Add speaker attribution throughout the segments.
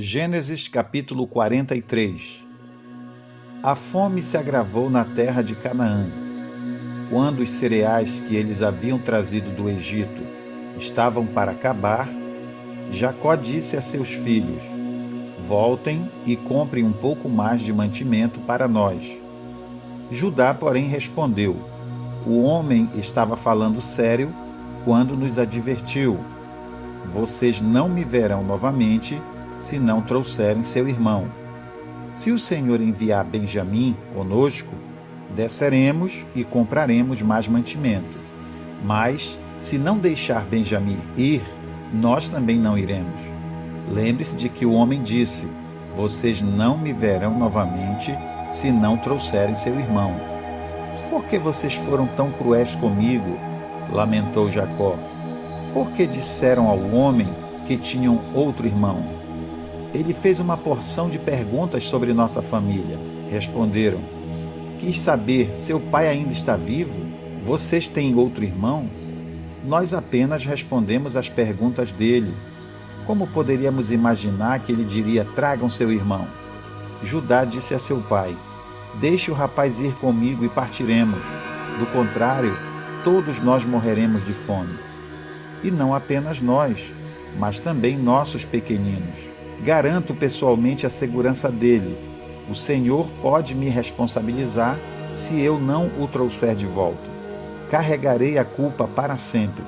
Speaker 1: Gênesis capítulo 43. A fome se agravou na terra de Canaã. Quando os cereais que eles haviam trazido do Egito estavam para acabar, Jacó disse a seus filhos: voltem e comprem um pouco mais de mantimento para nós. Judá, porém, respondeu: o homem estava falando sério quando nos advertiu: vocês não me verão novamente se não trouxerem seu irmão. Se o Senhor enviar Benjamim conosco, desceremos e compraremos mais mantimento. Mas, se não deixar Benjamim ir, nós também não iremos. Lembre-se de que o homem disse: vocês não me verão novamente se não trouxerem seu irmão. Por que vocês foram tão cruéis comigo? Lamentou Jacó. Por que disseram ao homem que tinham outro irmão? Ele fez uma porção de perguntas sobre nossa família. Responderam: quis saber, seu pai ainda está vivo? Vocês têm outro irmão? Nós apenas respondemos às perguntas dele. Como poderíamos imaginar que ele diria: tragam seu irmão? Judá disse a seu pai: deixe o rapaz ir comigo e partiremos. Do contrário, todos nós morreremos de fome. E não apenas nós, mas também nossos pequeninos. Garanto pessoalmente a segurança dele. O Senhor pode me responsabilizar se eu não o trouxer de volta. Carregarei a culpa para sempre.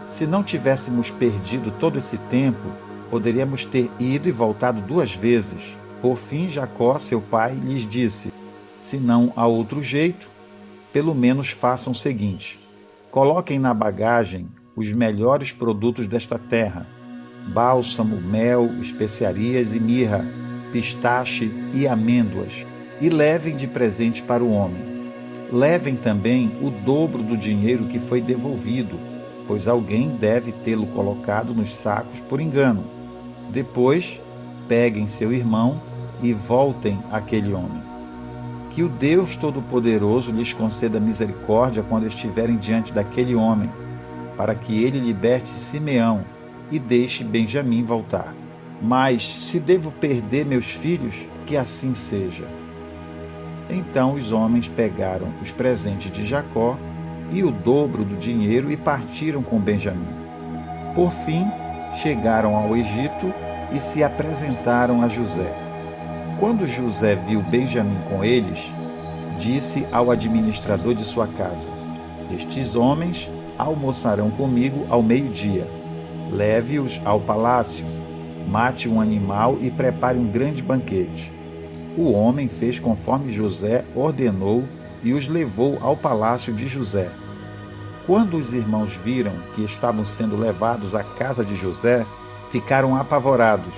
Speaker 1: Se não tivéssemos perdido todo esse tempo, poderíamos ter ido e voltado 2 vezes. Por fim, Jacó, seu pai, lhes disse: se não há outro jeito, pelo menos façam o seguinte: coloquem na bagagem os melhores produtos desta terra: bálsamo, mel, especiarias e mirra, pistache e amêndoas, e levem de presente para o homem. Levem também o dobro do dinheiro que foi devolvido, pois alguém deve tê-lo colocado nos sacos por engano. Depois, peguem seu irmão e voltem àquele homem. Que o Deus Todo-Poderoso lhes conceda misericórdia quando estiverem diante daquele homem, para que ele liberte Simeão e deixe Benjamim voltar. Mas, se devo perder meus filhos, que assim seja. Então os homens pegaram os presentes de Jacó e o dobro do dinheiro e partiram com Benjamim. Por fim, chegaram ao Egito e se apresentaram a José. Quando José viu Benjamim com eles, disse ao administrador de sua casa: estes homens almoçarão comigo ao meio-dia. Leve-os ao palácio, mate um animal e prepare um grande banquete. O homem fez conforme José ordenou e os levou ao palácio de José. Quando os irmãos viram que estavam sendo levados à casa de José, ficaram apavorados.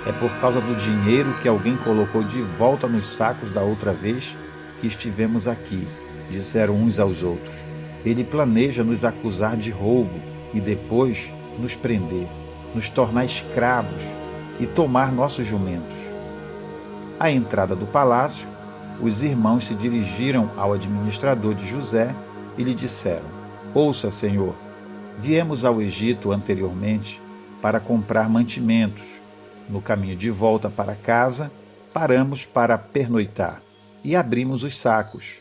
Speaker 1: É por causa do dinheiro que alguém colocou de volta nos sacos da outra vez que estivemos aqui, disseram uns aos outros. Ele planeja nos acusar de roubo e depois nos prender, nos tornar escravos e tomar nossos jumentos. À entrada do palácio, os irmãos se dirigiram ao administrador de José e lhe disseram: ouça, senhor, viemos ao Egito anteriormente para comprar mantimentos. No caminho de volta para casa, paramos para pernoitar e abrimos os sacos.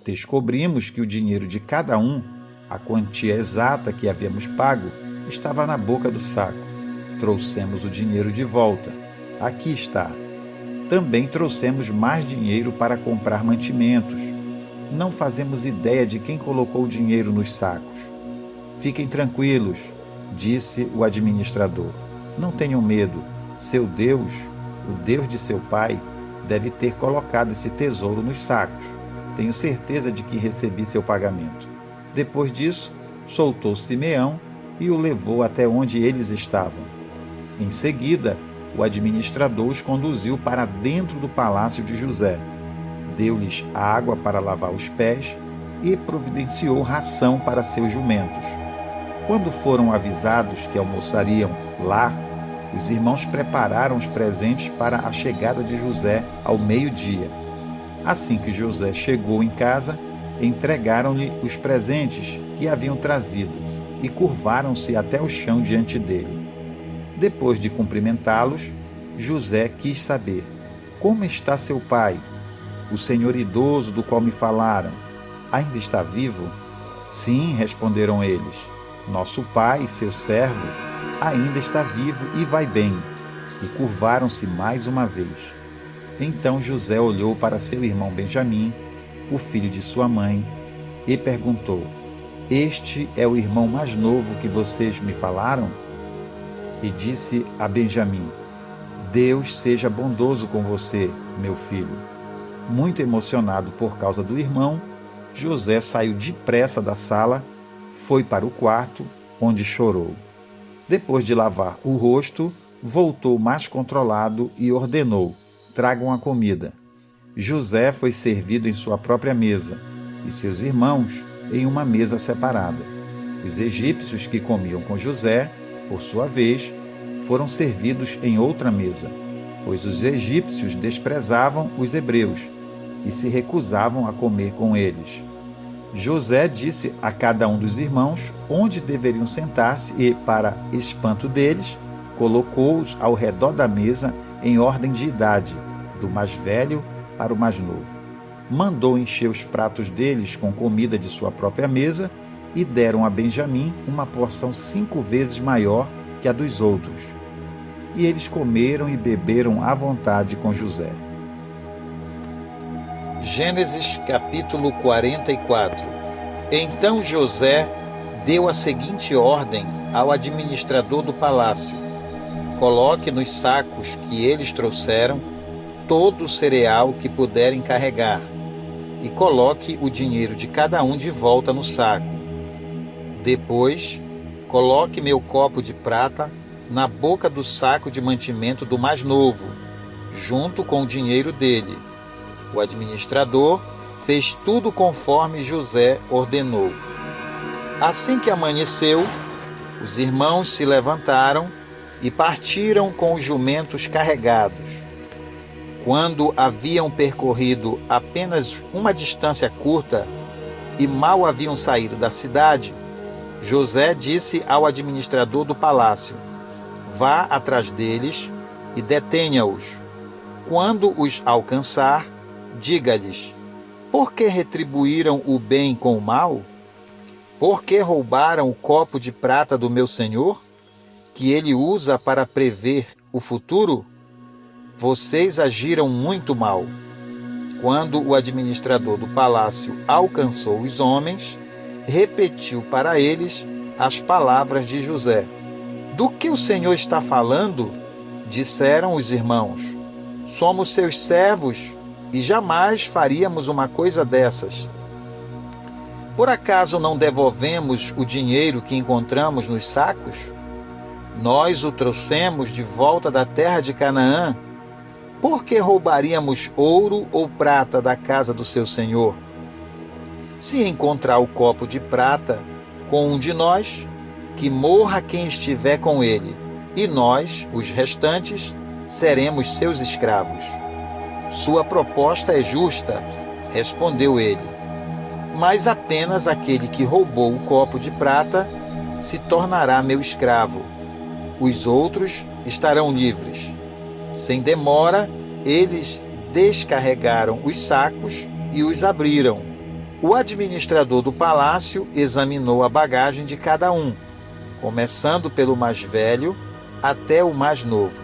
Speaker 1: Descobrimos que o dinheiro de cada um, a quantia exata que havíamos pago, estava na boca do saco. Trouxemos o dinheiro de volta. Aqui está. Também trouxemos mais dinheiro para comprar mantimentos. Não fazemos ideia de quem colocou o dinheiro nos sacos. Fiquem tranquilos, disse o administrador. Não tenham medo. Seu Deus, o Deus de seu pai, deve ter colocado esse tesouro nos sacos. Tenho certeza de que recebi seu pagamento. Depois disso, soltou Simeão e o levou até onde eles estavam. Em seguida, o administrador os conduziu para dentro do palácio de José. Deu-lhes água para lavar os pés e providenciou ração para seus jumentos. Quando foram avisados que almoçariam lá, os irmãos prepararam os presentes para a chegada de José ao meio-dia. Assim que José chegou em casa, entregaram-lhe os presentes que haviam trazido e curvaram-se até o chão diante dele. Depois de cumprimentá-los, José quis saber: como está seu pai? O senhor idoso do qual me falaram, ainda está vivo? Sim, responderam eles. Nosso pai, seu servo, ainda está vivo e vai bem. E curvaram-se mais uma vez. Então José olhou para seu irmão Benjamim, o filho de sua mãe, e perguntou: este é o irmão mais novo que vocês me falaram? E disse a Benjamim: Deus seja bondoso com você, meu filho. Muito emocionado por causa do irmão, José saiu depressa da sala, foi para o quarto, onde chorou. Depois de lavar o rosto, voltou mais controlado e ordenou: tragam a comida. José foi servido em sua própria mesa, e seus irmãos em uma mesa separada. Os egípcios que comiam com José, por sua vez, foram servidos em outra mesa, pois os egípcios desprezavam os hebreus e se recusavam a comer com eles. José disse a cada um dos irmãos onde deveriam sentar-se e, para espanto deles, colocou-os ao redor da mesa em ordem de idade, do mais velho para o mais novo. Mandou encher os pratos deles com comida de sua própria mesa e deram a Benjamim uma porção 5 vezes maior que a dos outros. E eles comeram e beberam à vontade com José. Gênesis capítulo 44. Então José deu a seguinte ordem ao administrador do palácio: coloque nos sacos que eles trouxeram todo o cereal que puderem carregar, e coloque o dinheiro de cada um de volta no saco. Depois, coloque meu copo de prata na boca do saco de mantimento do mais novo, junto com o dinheiro dele. O administrador fez tudo conforme José ordenou. Assim que amanheceu, os irmãos se levantaram e partiram com os jumentos carregados. Quando haviam percorrido apenas uma distância curta e mal haviam saído da cidade, José disse ao administrador do palácio: vá atrás deles e detenha-os. Quando os alcançar, diga-lhes: por que retribuíram o bem com o mal? Por que roubaram o copo de prata do meu senhor, que ele usa para prever o futuro? Vocês agiram muito mal. Quando o administrador do palácio alcançou os homens, repetiu para eles as palavras de José. Do que o Senhor está falando? Disseram os irmãos. Somos seus servos e jamais faríamos uma coisa dessas. Por acaso não devolvemos o dinheiro que encontramos nos sacos? Nós o trouxemos de volta da terra de Canaã. Por que roubaríamos ouro ou prata da casa do seu senhor? Se encontrar o copo de prata com um de nós, que morra quem estiver com ele, e nós, os restantes, seremos seus escravos. Sua proposta é justa, respondeu ele. Mas apenas aquele que roubou o copo de prata se tornará meu escravo. Os outros estarão livres. Sem demora, eles descarregaram os sacos e os abriram. O administrador do palácio examinou a bagagem de cada um, começando pelo mais velho até o mais novo.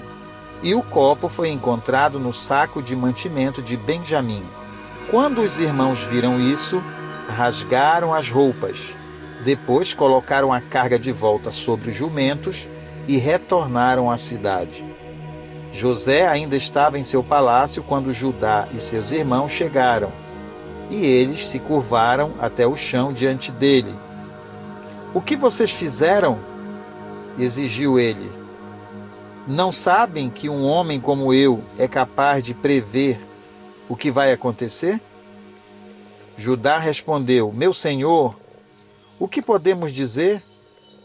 Speaker 1: E o copo foi encontrado no saco de mantimento de Benjamim. Quando os irmãos viram isso, rasgaram as roupas. Depois colocaram a carga de volta sobre os jumentos e retornaram à cidade. José ainda estava em seu palácio quando Judá e seus irmãos chegaram, e eles se curvaram até o chão diante dele. O que vocês fizeram? Exigiu ele. Não sabem que um homem como eu é capaz de prever o que vai acontecer? Judá respondeu: meu senhor, o que podemos dizer?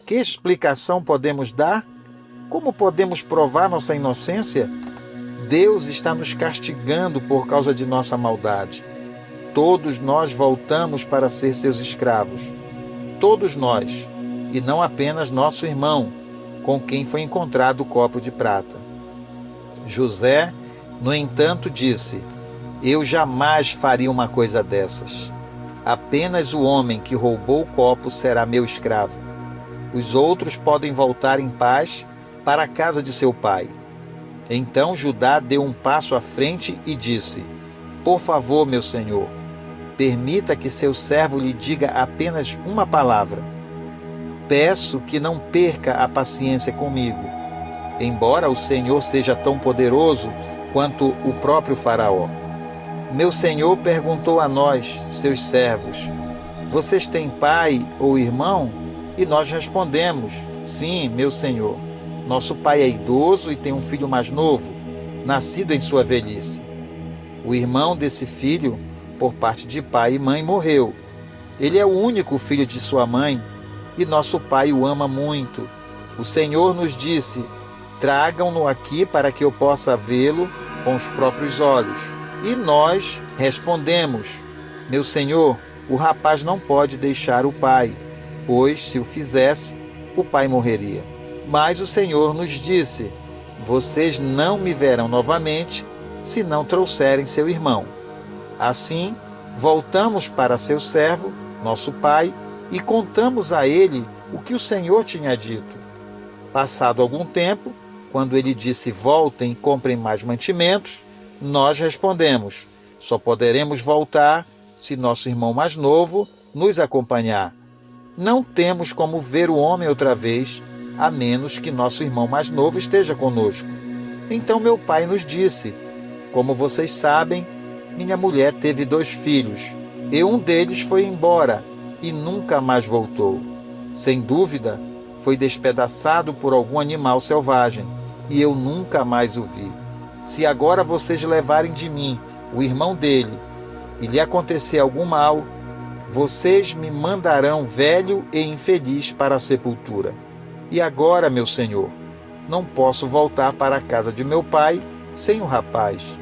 Speaker 1: Que explicação podemos dar? Como podemos provar nossa inocência? Deus está nos castigando por causa de nossa maldade. Todos nós voltamos para ser seus escravos. Todos nós, e não apenas nosso irmão, com quem foi encontrado o copo de prata. José, no entanto, disse: eu jamais faria uma coisa dessas. Apenas o homem que roubou o copo será meu escravo. Os outros podem voltar em paz para a casa de seu pai. Então Judá deu um passo à frente e disse: por favor, meu senhor, permita que seu servo lhe diga apenas uma palavra. Peço que não perca a paciência comigo, embora o Senhor seja tão poderoso quanto o próprio Faraó. Meu senhor perguntou a nós, seus servos: vocês têm pai ou irmão? E nós respondemos: sim, meu senhor. Nosso pai é idoso e tem um filho mais novo, nascido em sua velhice. O irmão desse filho, por parte de pai e mãe, morreu. Ele é o único filho de sua mãe e nosso pai o ama muito. O Senhor nos disse: tragam-no aqui para que eu possa vê-lo com os próprios olhos. E nós respondemos: meu senhor, o rapaz não pode deixar o pai, pois, se o fizesse, o pai morreria. Mas o Senhor nos disse: vocês não me verão novamente se não trouxerem seu irmão. Assim, voltamos para seu servo, nosso pai, e contamos a ele o que o Senhor tinha dito. Passado algum tempo, quando ele disse: voltem e comprem mais mantimentos, nós respondemos: só poderemos voltar se nosso irmão mais novo nos acompanhar. Não temos como ver o homem outra vez, a menos que nosso irmão mais novo esteja conosco. Então meu pai nos disse: como vocês sabem, minha mulher teve 2 filhos, e um deles foi embora e nunca mais voltou. Sem dúvida, foi despedaçado por algum animal selvagem, e eu nunca mais o vi. Se agora vocês levarem de mim o irmão dele, e lhe acontecer algum mal, vocês me mandarão velho e infeliz para a sepultura. E agora, meu senhor, não posso voltar para a casa de meu pai sem o rapaz.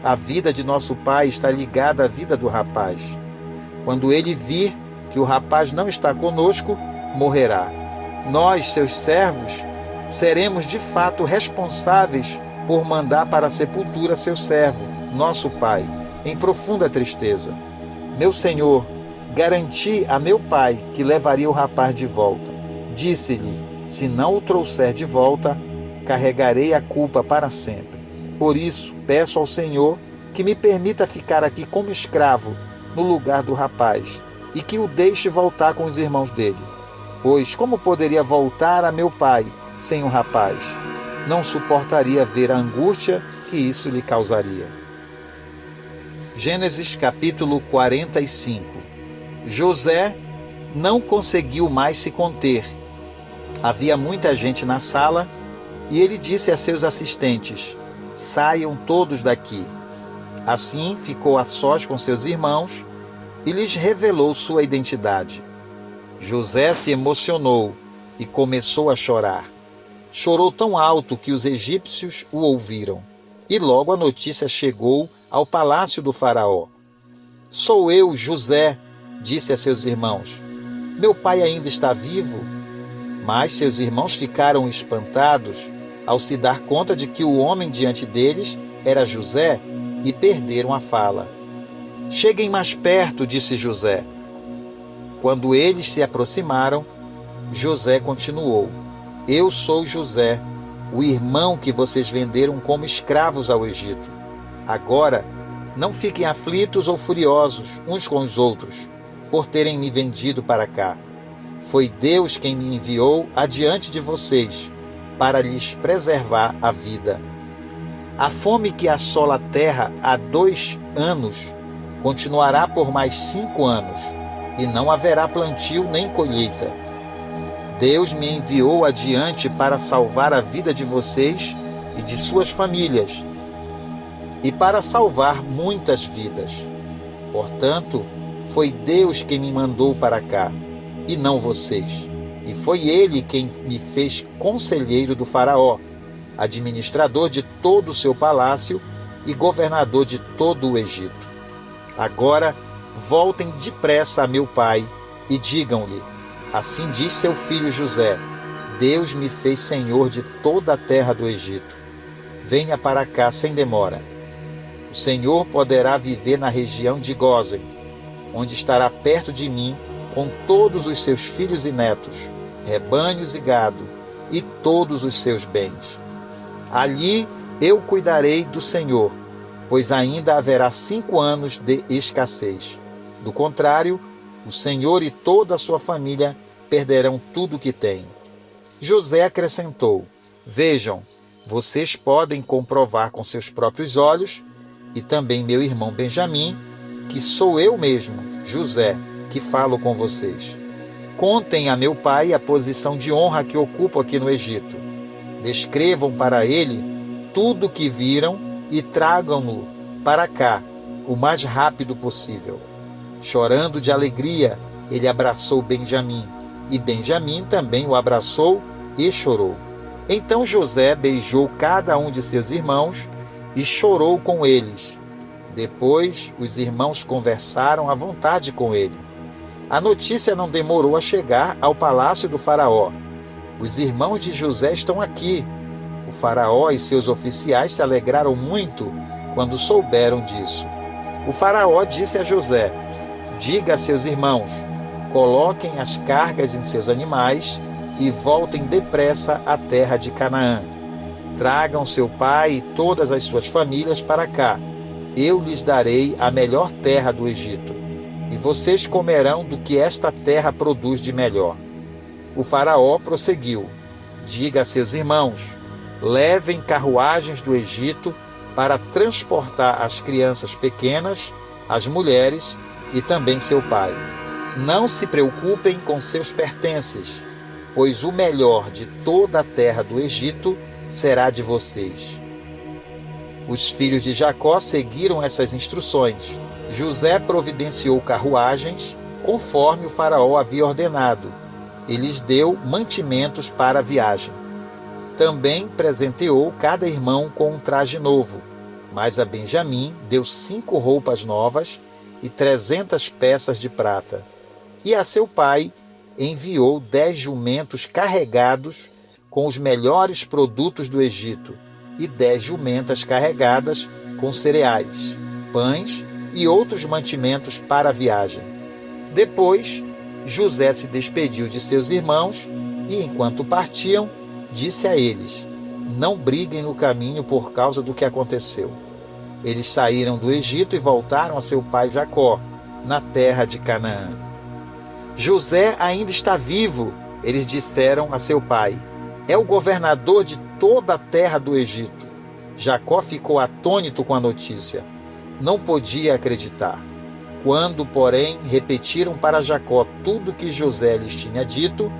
Speaker 1: A vida de nosso pai está ligada à vida do rapaz. Quando ele vir que o rapaz não está conosco, morrerá. Nós, seus servos, seremos de fato responsáveis por mandar para a sepultura seu servo, nosso pai, em profunda tristeza. Meu senhor, garanti a meu pai que levaria o rapaz de volta. Disse-lhe: se não o trouxer de volta, carregarei a culpa para sempre. Por isso, peço ao Senhor que me permita ficar aqui como escravo no lugar do rapaz e que o deixe voltar com os irmãos dele. Pois como poderia voltar a meu pai sem o rapaz? Não suportaria ver a angústia que isso lhe causaria. Gênesis capítulo 45. José não conseguiu mais se conter. Havia muita gente na sala e ele disse a seus assistentes: saiam todos daqui. Assim ficou a sós com seus irmãos e lhes revelou sua identidade. José se emocionou e começou a chorar. Chorou tão alto que os egípcios o ouviram. E logo a notícia chegou ao palácio do faraó. Sou eu, José, disse a seus irmãos. Meu pai ainda está vivo? Mas seus irmãos ficaram espantados ao se dar conta de que o homem diante deles era José e perderam a fala. Cheguem mais perto, disse José. Quando eles se aproximaram, José continuou: eu sou José, o irmão que vocês venderam como escravos ao Egito. Agora, não fiquem aflitos ou furiosos uns com os outros, por terem me vendido para cá. Foi Deus quem me enviou adiante de vocês, para lhes preservar a vida. A fome que assola a terra há 2 anos continuará por mais 5 anos, e não haverá plantio nem colheita. Deus me enviou adiante para salvar a vida de vocês e de suas famílias, e para salvar muitas vidas. Portanto, foi Deus quem me mandou para cá, e não vocês. E foi Ele quem me fez conselheiro do faraó, administrador de todo o seu palácio e governador de todo o Egito. Agora, voltem depressa a meu pai e digam-lhe: assim diz seu filho José, Deus me fez senhor de toda a terra do Egito. Venha para cá sem demora. O Senhor poderá viver na região de Gósen, onde estará perto de mim com todos os seus filhos e netos, rebanhos e gado, e todos os seus bens. Ali eu cuidarei do Senhor, pois ainda haverá 5 anos de escassez. Do contrário, o Senhor e toda a sua família perderão tudo o que têm. José acrescentou: Vejam, vocês podem comprovar com seus próprios olhos, e também meu irmão Benjamim, que sou eu mesmo, José, que falo com vocês. Contem a meu pai a posição de honra que ocupo aqui no Egito. Descrevam para ele tudo o que viram e tragam-no para cá o mais rápido possível. Chorando de alegria, ele abraçou Benjamim, e Benjamim também o abraçou e chorou. Então José beijou cada um de seus irmãos e chorou com eles. Depois os irmãos conversaram à vontade com ele. A notícia não demorou a chegar ao palácio do faraó. Os irmãos de José estão aqui. O faraó e seus oficiais se alegraram muito quando souberam disso. O faraó disse a José: Diga a seus irmãos, coloquem as cargas em seus animais e voltem depressa à terra de Canaã. Tragam seu pai e todas as suas famílias para cá. Eu lhes darei a melhor terra do Egito, e vocês comerão do que esta terra produz de melhor. O faraó prosseguiu: Diga a seus irmãos, levem carruagens do Egito para transportar as crianças pequenas, as mulheres e também seu pai. Não se preocupem com seus pertences, pois o melhor de toda a terra do Egito será de vocês. Os filhos de Jacó seguiram essas instruções. José providenciou carruagens, conforme o faraó havia ordenado, e lhes deu mantimentos para a viagem. Também presenteou cada irmão com um traje novo, mas a Benjamim deu 5 roupas novas e 300 peças de prata. E a seu pai enviou 10 jumentos carregados com os melhores produtos do Egito e 10 jumentas carregadas com cereais, pães e outros mantimentos para a viagem. Depois, José se despediu de seus irmãos e, enquanto partiam, disse a eles: Não briguem no caminho por causa do que aconteceu. Eles saíram do Egito e voltaram a seu pai Jacó, na terra de Canaã. José ainda está vivo, eles disseram a seu pai. É o governador de toda a terra do Egito. Jacó ficou atônito com a notícia. Não podia acreditar. Quando, porém, repetiram para Jacó tudo que José lhes tinha dito,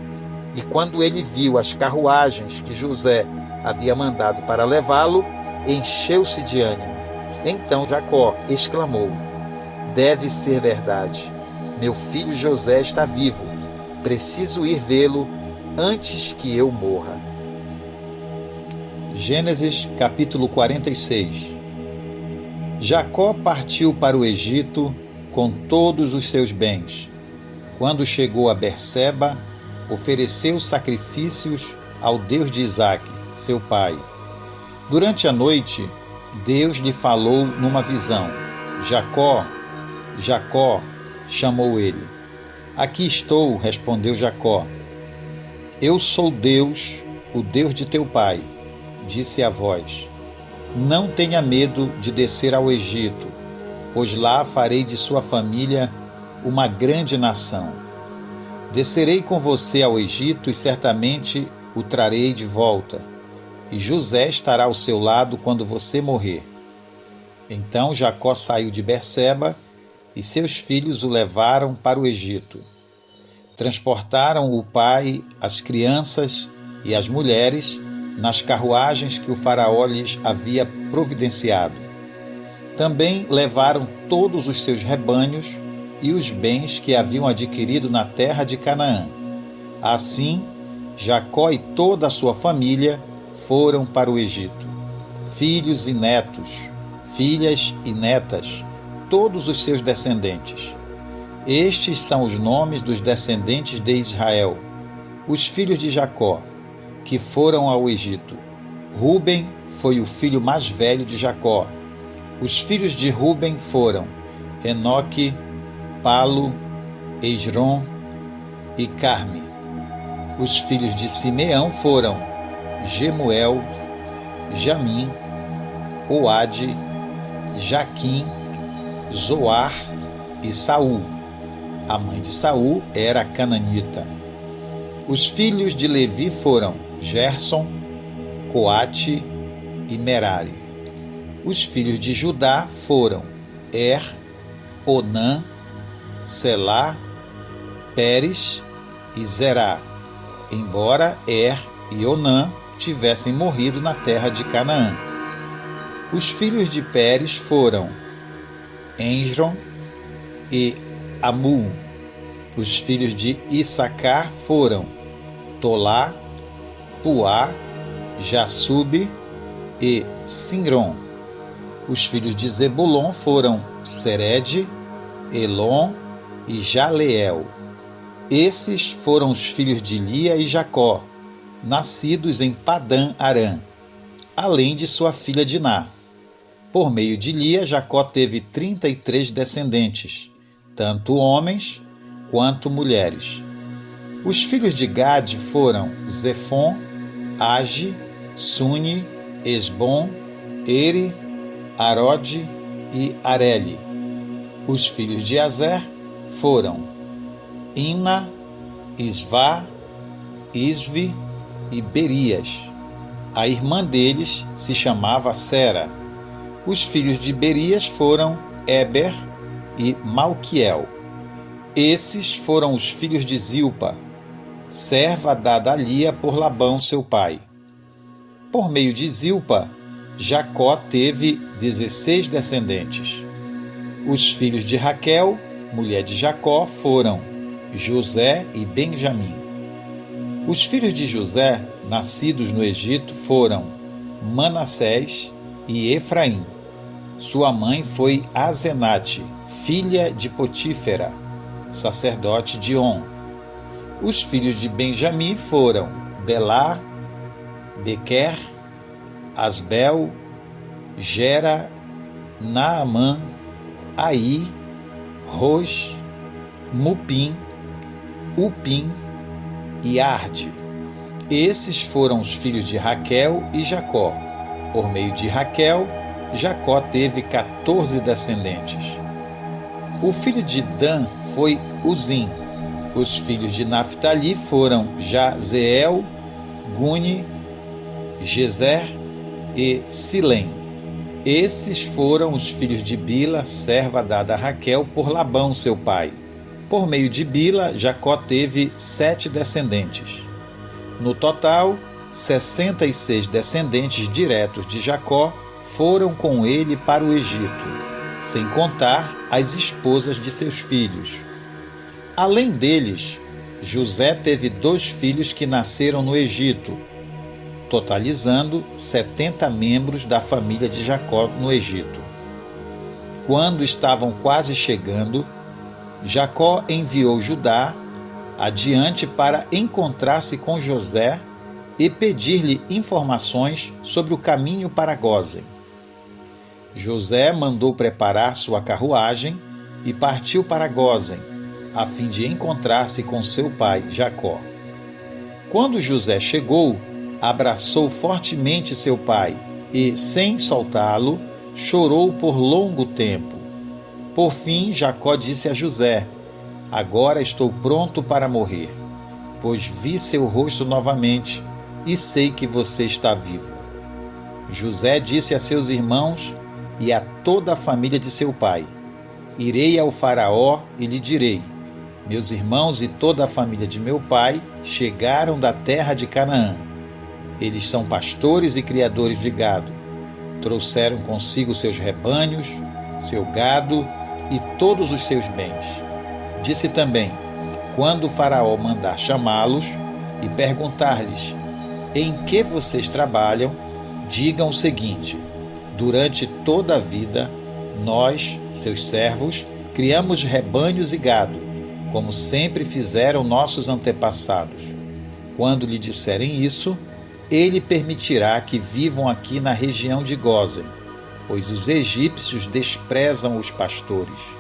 Speaker 1: e quando ele viu as carruagens que José havia mandado para levá-lo, encheu-se de ânimo. Então Jacó exclamou: Deve ser verdade. Meu filho José está vivo. Preciso ir vê-lo antes que eu morra. Gênesis capítulo 46. Jacó partiu para o Egito com todos os seus bens. Quando chegou a Berseba, ofereceu sacrifícios ao Deus de Isaque, seu pai. Durante a noite, Deus lhe falou numa visão. Jacó, Jacó, chamou ele. Aqui estou, respondeu Jacó. Eu sou Deus, o Deus de teu pai, disse a voz. Não tenha medo de descer ao Egito, pois lá farei de sua família uma grande nação. Descerei com você ao Egito e certamente o trarei de volta, e José estará ao seu lado quando você morrer. Então Jacó saiu de Berseba e seus filhos o levaram para o Egito. Transportaram o pai, as crianças e as mulheres nas carruagens que o faraó lhes havia providenciado. Também levaram todos os seus rebanhos e os bens que haviam adquirido na terra de Canaã. Assim, Jacó e toda a sua família foram para o Egito. Filhos e netos, filhas e netas, todos os seus descendentes. Estes são os nomes dos descendentes de Israel, os filhos de Jacó, que foram ao Egito. Ruben foi o filho mais velho de Jacó. Os filhos de Ruben foram Enoque, Palo, Esrom e Carme. Os filhos de Simeão foram Gemuel, Jamim, Oade, Jaquim, Zoar e Saul. A mãe de Saul era cananita. Os filhos de Levi foram Gerson, Coate e Merari. Os filhos de Judá foram Onã, Selá, Pérez e Zerá, embora e Onã tivessem morrido na terra de Canaã. Os filhos de Pérez foram Ensrom e Amul. Os filhos de Issacar foram Tolá, Puá, Jassube e Sinrom. Os filhos de Zebulon foram Sered, Elon e Jaleel. Esses foram os filhos de Lia e Jacó, nascidos em Padã Arã, além de sua filha Diná. Por meio de Lia, Jacó teve 33 descendentes, tanto homens quanto mulheres. Os filhos de Gade foram Zefon, Age, Suni, Esbom, Eri, Arode e Areli. Os filhos de Azer foram Ina, Isvá, Isvi e Berias. A irmã deles se chamava Sera. Os filhos de Berias foram Eber e Malquiel. Esses foram os filhos de Zilpa, serva dada a Lia por Labão, seu pai. Por meio de Zilpa, Jacó teve 16 descendentes. Os filhos de Raquel, mulher de Jacó, foram José e Benjamim. Os filhos de José, nascidos no Egito, foram Manassés e Efraim. Sua mãe foi Azenate, filha de Potífera, sacerdote de On. Os filhos de Benjamim foram Belá, Bequer, Asbel, Gera, Naamã, Aí, Ros, Mupim, Upim e Arde. Esses foram os filhos de Raquel e Jacó. Por meio de Raquel, Jacó teve 14 descendentes. O filho de Dan foi Uzim. Os filhos de Naphtali foram Jazeel, Guni, Jezer e Silém. Esses foram os filhos de Bila, serva dada a Raquel por Labão, seu pai. Por meio de Bila, Jacó teve 7 descendentes. No total, 66 descendentes diretos de Jacó foram com ele para o Egito, sem contar as esposas de seus filhos. Além deles, José teve 2 filhos que nasceram no Egito, totalizando 70 membros da família de Jacó no Egito. Quando estavam quase chegando, Jacó enviou Judá adiante para encontrar-se com José e pedir-lhe informações sobre o caminho para Gósen. José mandou preparar sua carruagem e partiu para Gósen, a fim de encontrar-se com seu pai, Jacó. Quando José chegou, abraçou fortemente seu pai e, sem soltá-lo, chorou por longo tempo. Por fim, Jacó disse a José: agora estou pronto para morrer, pois vi seu rosto novamente e sei que você está vivo. José disse a seus irmãos e a toda a família de seu pai: irei ao faraó e lhe direi: meus irmãos e toda a família de meu pai chegaram da terra de Canaã. Eles são pastores e criadores de gado. Trouxeram consigo seus rebanhos, seu gado e todos os seus bens. Disse também: quando o faraó mandar chamá-los e perguntar-lhes: em que vocês trabalham, digam o seguinte: durante toda a vida, nós, seus servos, criamos rebanhos e gado, como sempre fizeram nossos antepassados. Quando lhe disserem isso, ele permitirá que vivam aqui na região de Gósen, pois os egípcios desprezam os pastores.